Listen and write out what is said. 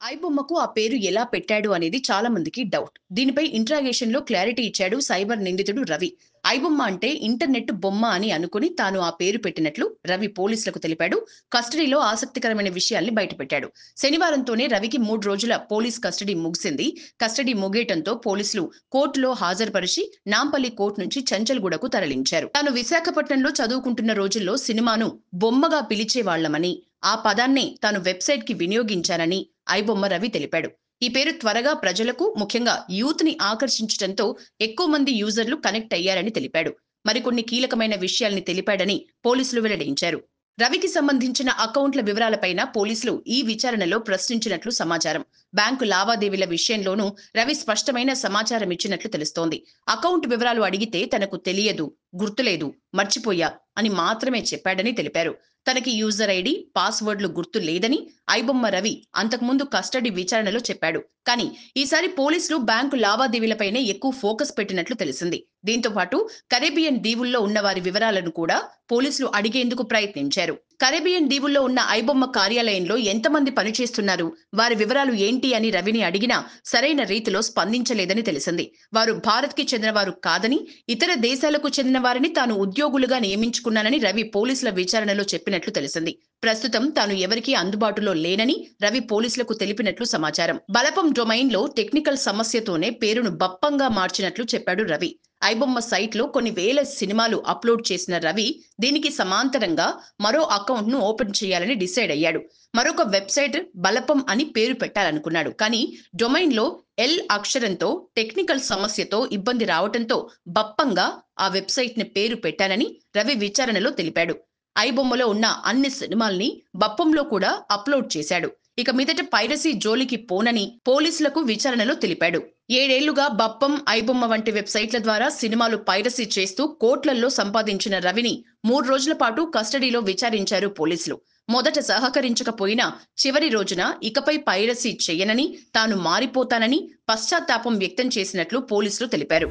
ఐబొమ్మకు ఆ పేరు ఎలా పెట్టాడు అనేది చాలా మందికి డౌట్. దీనిపై ఇంట్రాగేషన్‌లో క్లారిటీ ఇచ్చాడు సైబర్ నిందితుడు రవి. ఐబొమ్మ అంటే ఇంటర్నెట్ బొమ్మ అని అనుకుని తాను ఆ పేరు పెట్టినట్లు రవి పోలీసులకు తెలిపాడు. కస్టడీలో ఆసక్తికరమైన విషయాల్ని బయటపెట్టాడు. శనివారంతోనే రవికి 3 రోజుల పోలీస్ కస్టడీ ముగిసింది. కస్టడీ ముగియటంతో పోలీసులు కోర్టులో హాజరుపరిచి నాంపల్లి కోర్టు నుంచి చంచల్గూడకు తరలించారు. తాను విశాఖపట్నంలో చదువుకుంటున్న రోజుల్లో సినిమాను బొమ్మగా పిలిచేవాళ్లమని, ఆ పదాన్నే తాను వెబ్‌సైట్‌కి వినియోగించానని ఐబొమ్మ రవి తెలిపాడు. ఈ పేరు త్వరగా ప్రజలకు, ముఖ్యంగా యూత్ ని ఆకర్షించడంతో ఎక్కువ మంది యూజర్లు కనెక్ట్ అయ్యారని తెలిపాడు. మరికొన్ని కీలకమైన విషయాల్ని తెలిపాడని పోలీసులు వెల్లడించారు. రవికి సంబంధించిన అకౌంట్ల వివరాలపైన పోలీసులు ఈ విచారణలో ప్రశ్నించినట్లు సమాచారం. బ్యాంకు లావాదేవీల విషయంలోనూ రవి స్పష్టమైన సమాచారం ఇచ్చినట్లు తెలుస్తోంది. అకౌంట్ వివరాలు అడిగితే తనకు తెలియదు, గుర్తులేదు, మర్చిపోయా అని మాత్రమే చెప్పాడని తెలిపారు. తనకి యూజర్ ఐడి, పాస్వర్డ్లు గుర్తు లేదని ఐబొమ్మ రవి అంతకుముందు కస్టడీ విచారణలో చెప్పాడు. కానీ ఈసారి పోలీసులు బ్యాంకు లావాదేవీలపైనే ఎక్కువ ఫోకస్ పెట్టినట్లు తెలిసింది. దీంతో పాటు కరేబియన్ దీవుల్లో ఉన్న వారి వివరాలను కూడా పోలీసులు అడిగేందుకు ప్రయత్నించారు. కరేబియన్ దీవుల్లో ఉన్న ఐబొమ్మ కార్యాలయంలో ఎంతమంది పనిచేస్తున్నారు, వారి వివరాలు ఏంటి అని రవిని అడిగినా సరైన రీతిలో స్పందించలేదని తెలిసింది. వారు భారత్కి చెందినవారు కాదని, ఇతర దేశాలకు చెందిన వారిని తాను ఉద్యోగులుగా నియమించుకున్నానని రవి పోలీసుల విచారణలో చెప్పినట్లు తెలిసింది. ప్రస్తుతం తాను ఎవరికీ అందుబాటులో లేనని రవి పోలీసులకు తెలిపినట్లు సమాచారం. బలపం డొమైన్లో టెక్నికల్ సమస్యతోనే పేరును బప్పంగా మార్చినట్లు చెప్పాడు రవి. ఐబొమ్మ సైట్లో కొన్ని వేల సినిమాలు అప్లోడ్ చేసిన రవి దీనికి సమాంతరంగా మరో అకౌంట్ను ఓపెన్ చేయాలని డిసైడ్ అయ్యాడు. మరొక వెబ్సైట్ బలపం అని పేరు పెట్టాలనుకున్నాడు. కానీ డొమైన్లో ఎల్ అక్షరంతో టెక్నికల్ సమస్యతో ఇబ్బంది రావడంతో బప్పంగా ఆ వెబ్సైట్ని పేరు పెట్టానని రవి విచారణలో తెలిపాడు. ఐబొమ్మలో ఉన్న అన్ని సినిమాల్ని బప్పంలో కూడా అప్లోడ్ చేశాడు. ఇక మీదట పైరసీ జోలికి పోనని పోలీసులకు విచారణలో తెలిపాడు. 7 ఏళ్లుగా బప్పం, ఐబొమ్మ వంటి వెబ్సైట్ల ద్వారా సినిమాలు పైరసీ చేస్తూ కోట్లల్లో సంపాదించిన రవిని 3 రోజుల పాటు కస్టడీలో విచారించారు పోలీసులు. మొదట సహకరించకపోయినా చివరి రోజున ఇకపై పైరసీ చేయనని, తాను మారిపోతానని పశ్చాత్తాపం వ్యక్తం చేసినట్లు పోలీసులు తెలిపారు.